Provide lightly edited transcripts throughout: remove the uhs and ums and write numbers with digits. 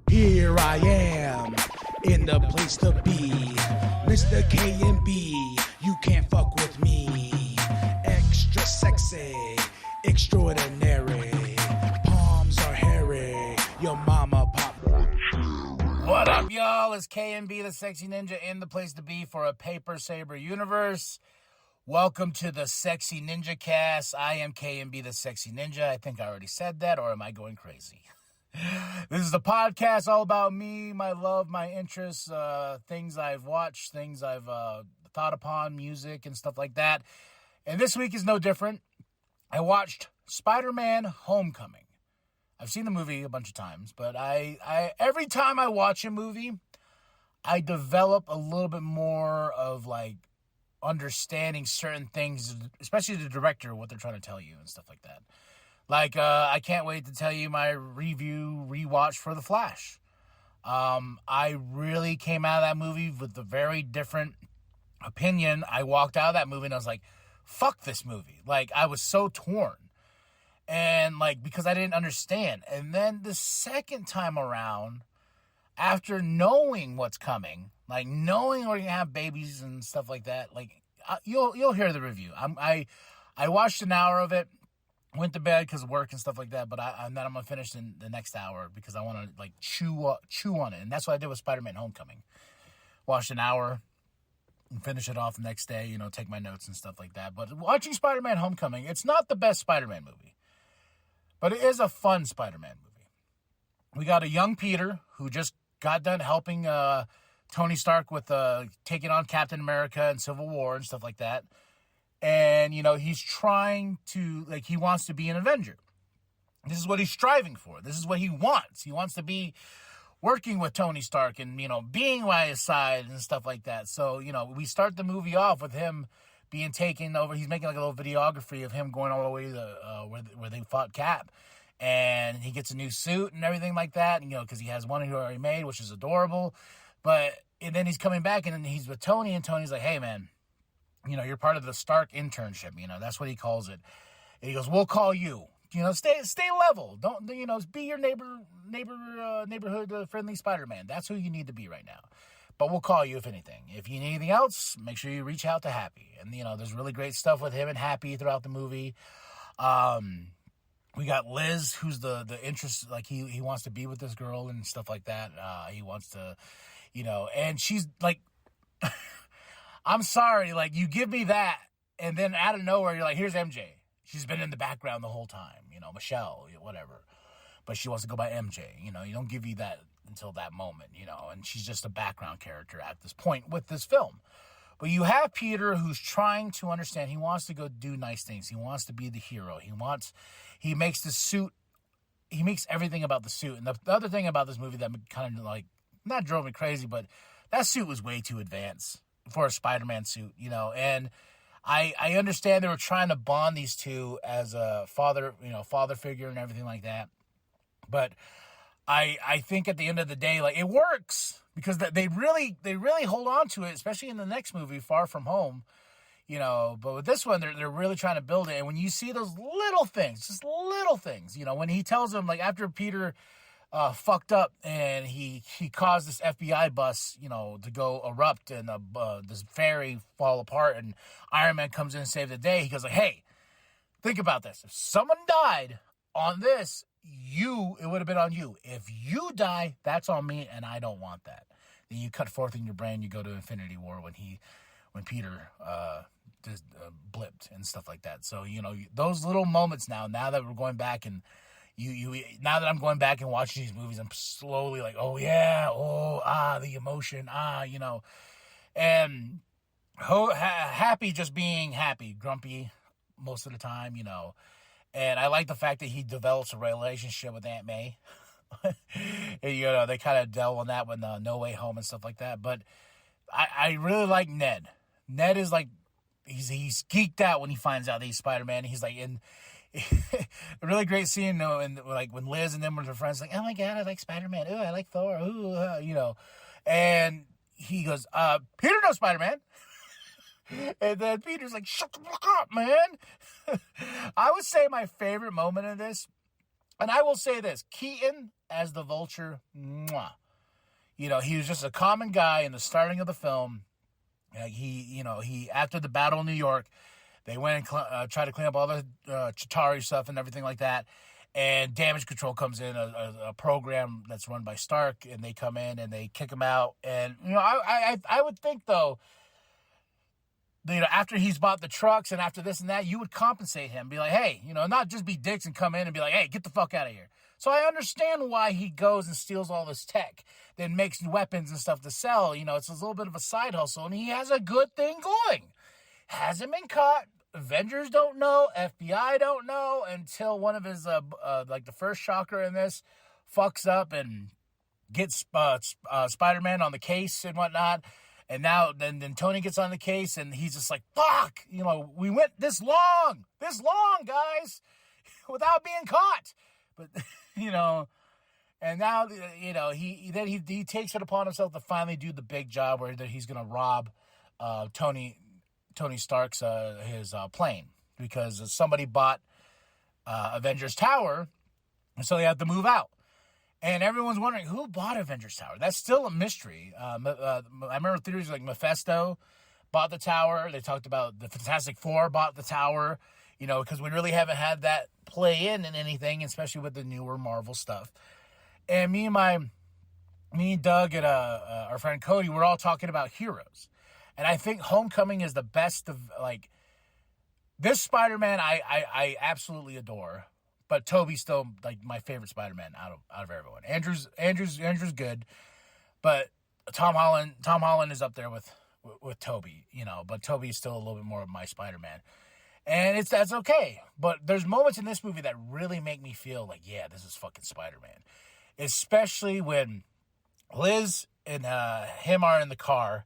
Here I am, in the place to be. Mr. K&B, you can't fuck with me. Extra sexy, extraordinary. Palms are hairy, your mama pop. What up, y'all? It's K&B, the Sexy Ninja, in the place to be for a Paper Saber universe. Welcome to the Sexy Ninjacast. I am K&B, the Sexy Ninja. I think I already said that, or am I going crazy? This is a podcast all about me, my love, my interests, things I've watched, things I've thought upon, music and stuff like that. And this week is no different. I watched Spider-Man Homecoming. I've seen the movie a bunch of times, but I every time I watch a movie, I develop a little bit more of like understanding certain things, especially the director, what they're trying to tell you and stuff like that. Like, I can't wait to tell you my rewatch for The Flash. I really came out of that movie with a very different opinion. I walked out of that movie and I was like, fuck this movie. Like, I was so torn. And, like, because I didn't understand. And then the second time around, after knowing what's coming, like, knowing we're going to have babies and stuff like that, like, you'll hear the review. I watched an hour of it. Went to bed because of work and stuff like that, but then I'm going to finish in the next hour because I want to, like, chew on it. And that's what I did with Spider-Man Homecoming. Watched an hour and finish it off the next day, you know, take my notes and stuff like that. But watching Spider-Man Homecoming, it's not the best Spider-Man movie, but it is a fun Spider-Man movie. We got a young Peter who just got done helping Tony Stark with taking on Captain America and Civil War and stuff like that. And, you know, he's trying to, like, he wants to be an Avenger. This is what he's striving for. This is what he wants. He wants to be working with Tony Stark and, you know, being by his side and stuff like that. So, you know, we start the movie off with him being taken over. He's making, like, a little videography of him going all the way to where they fought Cap. And he gets a new suit and everything like that, you know, because he has one he already made, which is adorable. And then he's coming back, and then he's with Tony, and Tony's like, hey, man, you know, you're part of the Stark internship, you know, that's what he calls it. And he goes, we'll call you, you know, stay level. Don't, you know, be your neighborhood friendly Spider-Man. That's who you need to be right now. But we'll call you if anything. If you need anything else, make sure you reach out to Happy. And, you know, there's really great stuff with him and Happy throughout the movie. We got Liz, who's the interest, like he wants to be with this girl and stuff like that. He wants to, you know, and she's like, I'm sorry, like, you give me that, and then out of nowhere, you're like, here's MJ. She's been in the background the whole time, you know, Michelle, whatever. But she wants to go by MJ, you know. You don't give you that until that moment, you know. And she's just a background character at this point with this film. But you have Peter who's trying to understand. He wants to go do nice things. He wants to be the hero. He makes the suit, he makes everything about the suit. And the other thing about this movie that kind of, like, not drove me crazy, but that suit was way too advanced for a Spider-Man suit, you know, and I understand they were trying to bond these two as a father figure and everything like that, but I think at the end of the day, like, it works because they really hold on to it, especially in the next movie, Far From Home, you know. But with this one, they're really trying to build it, and when you see those little things, just little things, you know, when he tells them, like, after Peter fucked up and he caused this FBI bus, you know, to go erupt and this ferry fall apart, and Iron Man comes in and saves the day. He goes like, hey, think about this. If someone died on this, it would have been on you. If you die, that's on me, and I don't want that. Then you cut forth in your brain, you go to Infinity War when Peter just blipped and stuff like that. So, you know, those little moments now that we're going back and now that I'm going back and watching these movies, I'm slowly like, oh yeah, the emotion, you know, and Happy just being happy, grumpy most of the time, you know, and I like the fact that he develops a relationship with Aunt May. And, you know, they kind of delve on that with No Way Home and stuff like that, but I really like Ned. Ned is like, he's geeked out when he finds out that he's Spider-Man. He's like, a really great scene, and like when Liz and them were their friends, like, oh my god, I like Spider-Man. Ooh, I like Thor. Ooh, you know. And he goes, Peter knows Spider-Man. And then Peter's like, shut the fuck up, man. I would say my favorite moment in this, and I will say this, Keaton as the Vulture, mwah. You know, he was just a common guy in the starting of the film. He after the battle in New York, they went and tried to clean up all the Chitauri stuff and everything like that. And Damage Control comes in, a program that's run by Stark, and they come in and they kick him out. And, you know, I would think, though, you know, after he's bought the trucks and after this and that, you would compensate him. Be like, hey, you know, not just be dicks and come in and be like, hey, get the fuck out of here. So I understand why he goes and steals all this tech, then makes weapons and stuff to sell. You know, it's a little bit of a side hustle, and he has a good thing going. Hasn't been caught. Avengers don't know. FBI don't know until one of his, like the first Shocker in this, fucks up and gets Spider-Man on the case and whatnot. And now, then Tony gets on the case, and he's just like, fuck, you know, we went this long, guys, without being caught. But, you know, and now, you know, he takes it upon himself to finally do the big job where he's going to rob Tony Stark's his plane, because somebody bought Avengers Tower, and so they have to move out. And everyone's wondering, who bought Avengers Tower? That's still a mystery. I remember theories like Mephisto bought the tower. They talked about the Fantastic Four bought the tower, you know, because we really haven't had that play in anything, especially with the newer Marvel stuff. And me and Doug and our friend Cody, we're all talking about heroes. And I think Homecoming is the best of, like, this Spider-Man I absolutely adore. But Tobey's still, like, my favorite Spider-Man out of everyone. Andrew's good, but Tom Holland is up there with Tobey, you know. But Tobey is still a little bit more of my Spider-Man, and that's okay. But there's moments in this movie that really make me feel like, yeah, this is fucking Spider-Man, especially when Liz and him are in the car,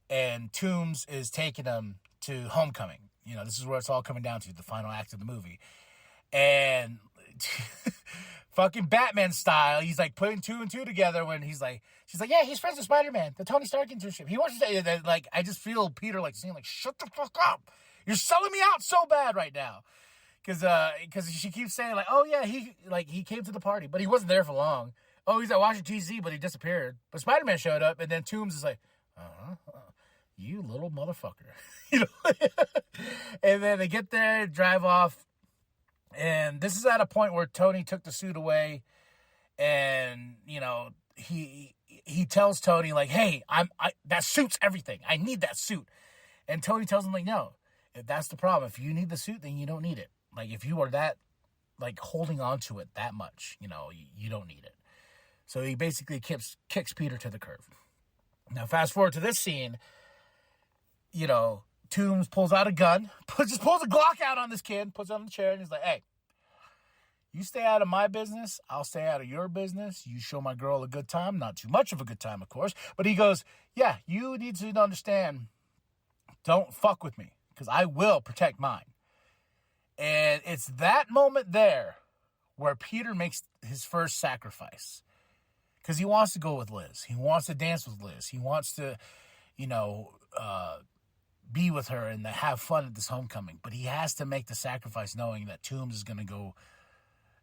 and Toomes is taking them to Homecoming. You know, this is where it's all coming down to, the final act of the movie. And fucking Batman style, he's like putting two and two together when she's like, yeah, he's friends with Spider-Man, the Tony Stark internship. He wants to say that, like, I just feel Peter like saying, like, shut the fuck up. You're selling me out so bad right now. Because she keeps saying, like, oh yeah, he came to the party, but he wasn't there for long. Oh, he's at Washington DC, but he disappeared. But Spider-Man showed up, and then Toomes is like, you little motherfucker. You know? And then they get there, drive off. And this is at a point where Tony took the suit away, and, you know, he tells Tony, like, hey, that suit's everything. I need that suit. And Tony tells him, like, no, if that's the problem. If you need the suit, then you don't need it. Like, if you are that, like, holding on to it that much, you know, you don't need it. So he basically kicks Peter to the curb. Now, fast forward to this scene, you know, Toomes pulls out a gun, just pulls a Glock out on this kid, puts it on the chair, and he's like, hey, you stay out of my business, I'll stay out of your business. You show my girl a good time, not too much of a good time, of course. But he goes, yeah, you need to understand, don't fuck with me, because I will protect mine. And it's that moment there where Peter makes his first sacrifice, because he wants to go with Liz. He wants to dance with Liz. He wants to, you know, be with her and have fun at this homecoming. But he has to make the sacrifice, knowing that Toomes is going to go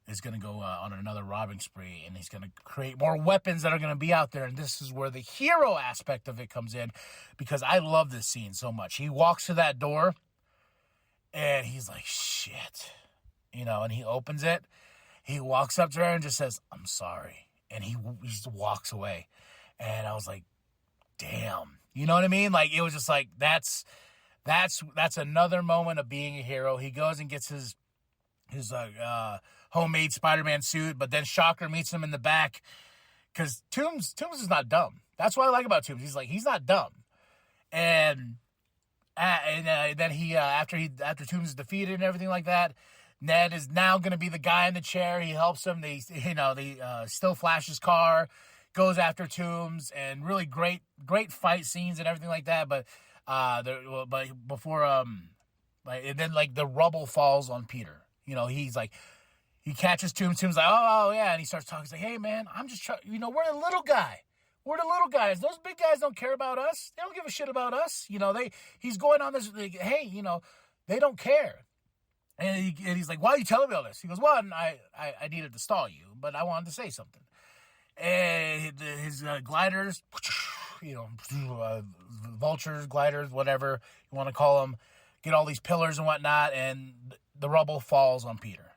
on another robbing spree, and he's going to create more weapons that are going to be out there. And this is where the hero aspect of it comes in, because I love this scene so much. He walks to that door, and he's like, shit, you know, and he opens it. He walks up to her and just says, I'm sorry. And he just walks away. And I was like, damn. You know what I mean? Like, it was just like, that's another moment of being a hero. He goes and gets his homemade Spider-Man suit, but then Shocker meets him in the back, because Toomes is not dumb. That's what I like about Toomes. He's not dumb. And then he after Toomes is defeated and everything like that, Ned is now going to be the guy in the chair. He helps him. They still flash his car, goes after Toomes, and really great fight scenes and everything like that. But before and then, like, the rubble falls on Peter. You know, he catches Toomes. Toomes like, oh yeah, and he starts talking. He's like, hey man, I'm just trying. You know, we're the little guy. We're the little guys. Those big guys don't care about us. They don't give a shit about us. You know, he's going on this, like, hey, you know, they don't care. And he's like, why are you telling me all this? He goes, well, I needed to stall you, but I wanted to say something. And his gliders, vultures, gliders, whatever you want to call them, get all these pillars and whatnot, and the rubble falls on Peter.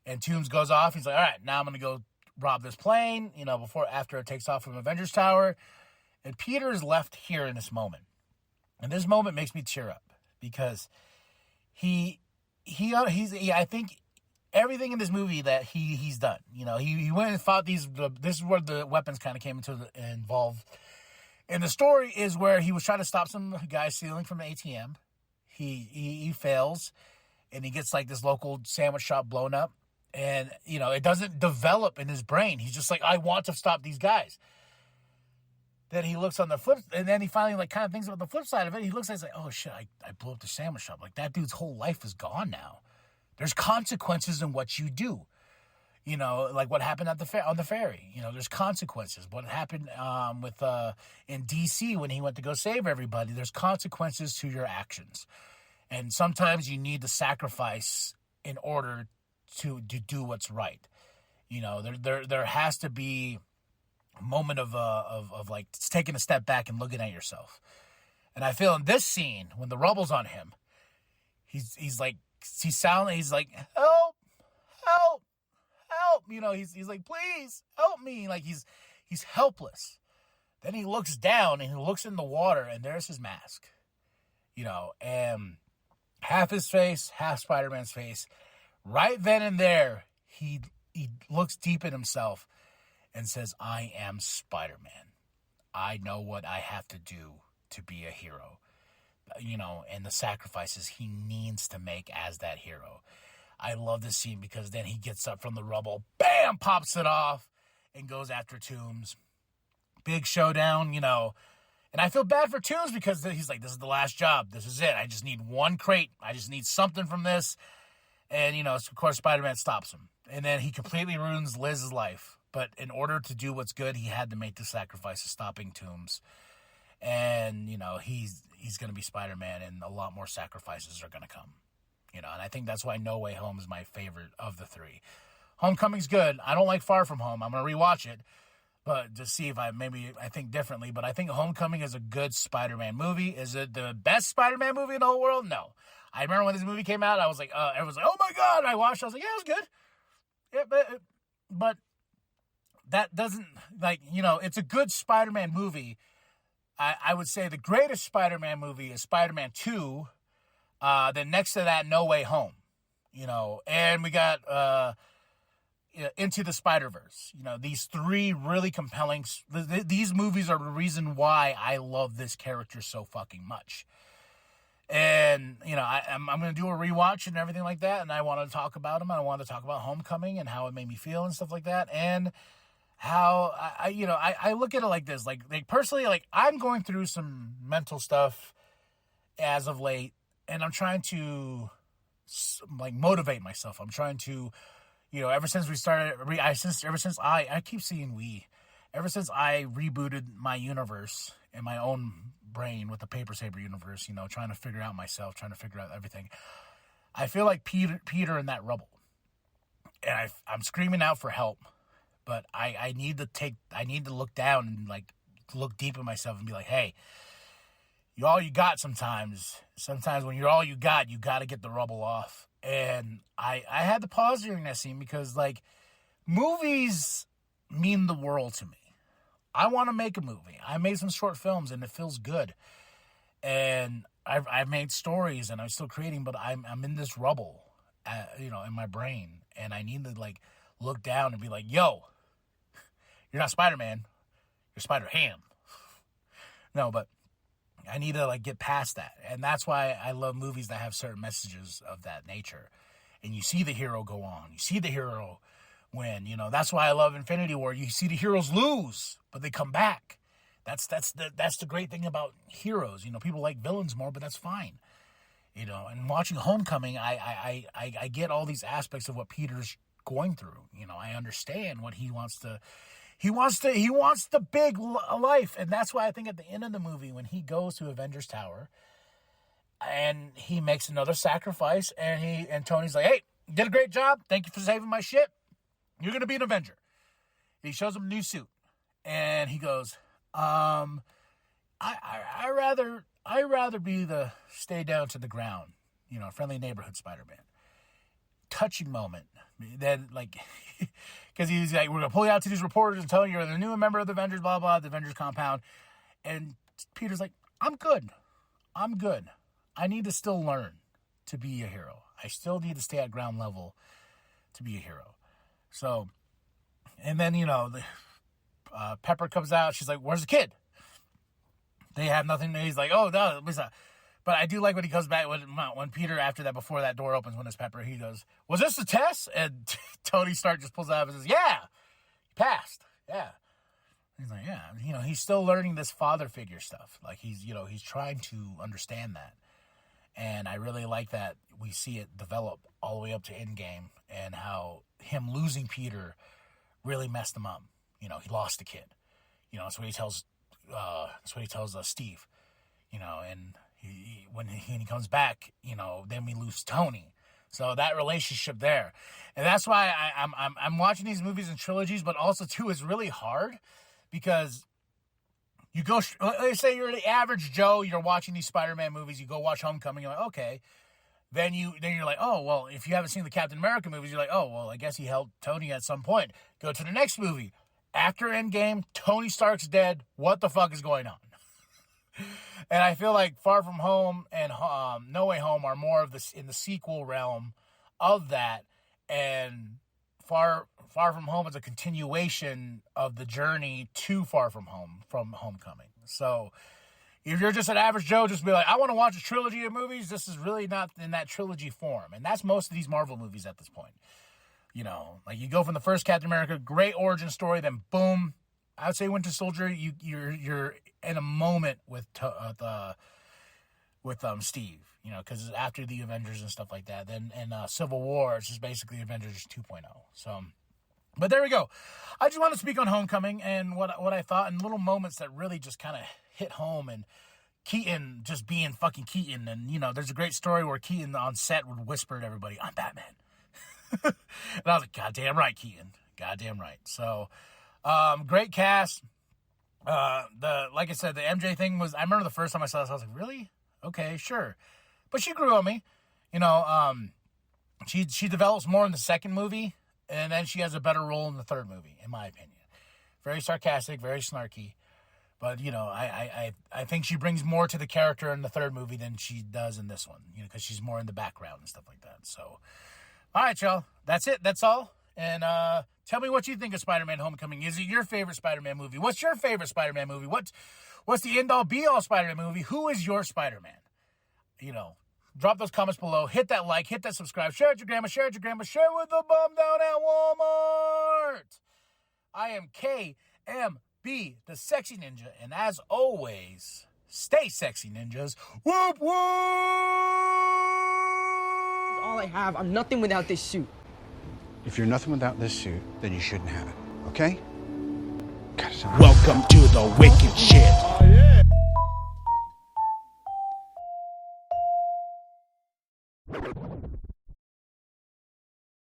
And Toomes goes off. He's like, all right, now I'm going to go rob this plane, after it takes off from Avengers Tower. And Peter is left here in this moment. And this moment makes me tear up because I think everything in this movie that he's done, he went and fought this is where the weapons kind of came involved. And the story is where he was trying to stop some guy stealing from an ATM. He fails, and he gets like this local sandwich shop blown up. And, it doesn't develop in his brain. He's just like, I want to stop these guys. Then he looks on the flip, and then he finally kind of thinks about the flip side of it. He looks at it, like, oh shit, I blew up the sandwich shop. Like, that dude's whole life is gone now. There's consequences in what you do. Like what happened on the ferry. There's consequences. What happened in D.C. when he went to go save everybody. There's consequences to your actions. And sometimes you need to sacrifice in order to do what's right. There has to be a moment of like taking a step back and looking at yourself. And I feel in this scene, when the rubble's on him, he's like, he's like, help. He's like, please help me. Like he's helpless. Then he looks down and he looks in the water, and there's his mask, and half his face, half Spider-Man's face. Right then and there, he looks deep in himself and says, I am Spider-Man. I know what I have to do to be a hero, and the sacrifices he needs to make as that hero. I love this scene because then he gets up from the rubble, bam, pops it off, and goes after Toomes. Big showdown, And I feel bad for Toomes because he's like, this is the last job. This is it. I just need one crate. I just need something from this. And, of course, Spider-Man stops him. And then he completely ruins Liz's life. But in order to do what's good, he had to make the sacrifice of stopping Toomes. And, he's going to be Spider-Man, and a lot more sacrifices are going to come. And I think that's why No Way Home is my favorite of the three. Homecoming's good. I don't like Far From Home. I'm going to rewatch it, but to see if I think differently. But I think Homecoming is a good Spider-Man movie. Is it the best Spider-Man movie in the whole world? No. I remember when this movie came out, I was like, everyone's like, oh my God. And I watched it. I was like, yeah, it was good. Yeah, but that doesn't, it's a good Spider-Man movie. I would say the greatest Spider-Man movie is Spider-Man 2. Then next to that, No Way Home, and we got Into the Spider-Verse. These three really compelling. These movies are the reason why I love this character so fucking much. And I'm going to do a rewatch and everything like that, and I want to talk about him. I want to talk about Homecoming and how it made me feel and stuff like that, and how I look at it like this, like personally, like I'm going through some mental stuff as of late. And I'm trying to, motivate myself. I'm trying to, ever since we started, I keep seeing ever since I rebooted my universe in my own brain with the Paper Saber universe, trying to figure out myself, trying to figure out everything. I feel like Peter in that rubble. And I'm screaming out for help. But I need to look down and, look deep in myself and be like, hey, you're all you got sometimes. Sometimes when you're all you got to get the rubble off. And I had to pause during that scene because, movies mean the world to me. I want to make a movie. I made some short films, and it feels good. And I've made stories, and I'm still creating, but I'm in this rubble, in my brain. And I need to, look down and be like, yo, you're not Spider-Man. You're Spider-Ham. No, but I need to get past that. And that's why I love movies that have certain messages of that nature. And you see the hero go on. You see the hero win. That's why I love Infinity War. You see the heroes lose, but they come back. That's the great thing about heroes. People like villains more, but that's fine. And watching Homecoming, I get all these aspects of what Peter's going through. I understand what he wants to. He wants the big life, and that's why I think at the end of the movie, when he goes to Avengers Tower, and he makes another sacrifice, and Tony's like, "Hey, you did a great job. Thank you for saving my ship. You're gonna be an Avenger." He shows him a new suit, and he goes, I rather be the stay down to the ground, friendly neighborhood Spider-Man. Touching moment. Then, because he's like, we're going to pull you out to these reporters and tell you you're the new member of the Avengers, blah, blah, the Avengers compound. And Peter's like, I'm good. I need to still learn to be a hero. I still need to stay at ground level to be a hero. So, and then, Pepper comes out. She's like, where's the kid? They have nothing. He's like, oh, no. But I do like when he comes back, when Peter, after that, before that door opens, when it's Pepper, he goes, was this the test? And Tony Stark just pulls out and says, yeah, you passed. Yeah. He's like, yeah. He's still learning this father figure stuff. Like, he's trying to understand that. And I really like that we see it develop all the way up to Endgame, and how him losing Peter really messed him up. He lost the kid. That's what he tells Steve. And when he comes back, then we lose Tony. So that relationship there, and that's why I'm watching these movies in trilogies, but also too, it's really hard because you go. Let's say you're the average Joe. You're watching these Spider-Man movies. You go watch Homecoming. You're like, okay. Then you're like, oh well. If you haven't seen the Captain America movies, you're like, oh well. I guess he held Tony at some point. Go to the next movie. After Endgame, Tony Stark's dead. What the fuck is going on? And I feel like Far From Home and No Way Home are more of this in the sequel realm of that, and Far From Home is a continuation of the journey to Far From Home from Homecoming. So if you're just an average Joe, just be like, I want to watch a trilogy of movies, this is really not in that trilogy form. And that's most of these Marvel movies at this point. Like you go from the first Captain America, great origin story, then boom, I would say Winter Soldier, you're in a moment with Steve, because after the Avengers and stuff like that. Then in Civil War, it's just basically Avengers 2.0. So, but there we go. I just want to speak on Homecoming and what I thought, and little moments that really just kind of hit home, and Keaton just being fucking Keaton. And, there's a great story where Keaton on set would whisper to everybody, I'm Batman. And I was like, goddamn right, Keaton. Goddamn right. So, great cast. Like I said, the MJ thing was, I remember the first time I saw this, I was like, really? Okay, sure. But she grew on me. She develops more in the second movie, and then she has a better role in the third movie, in my opinion. Very sarcastic, very snarky. But, I think she brings more to the character in the third movie than she does in this one, because she's more in the background and stuff like that. So, all right, y'all. That's it. That's all. And tell me what you think of Spider-Man Homecoming. Is it your favorite Spider-Man movie? What's your favorite Spider-Man movie? What's the end-all, be-all Spider-Man movie? Who is your Spider-Man? Drop those comments below. Hit that like. Hit that subscribe. Share it with your grandma. Share it with your grandma. Share it with the bum down at Walmart. I am KMB, the Sexy Ninja. And as always, stay sexy, ninjas. Whoop, whoop! All I have. I'm nothing without this suit. If you're nothing without this suit, then you shouldn't have it, okay? Welcome to the wicked shit.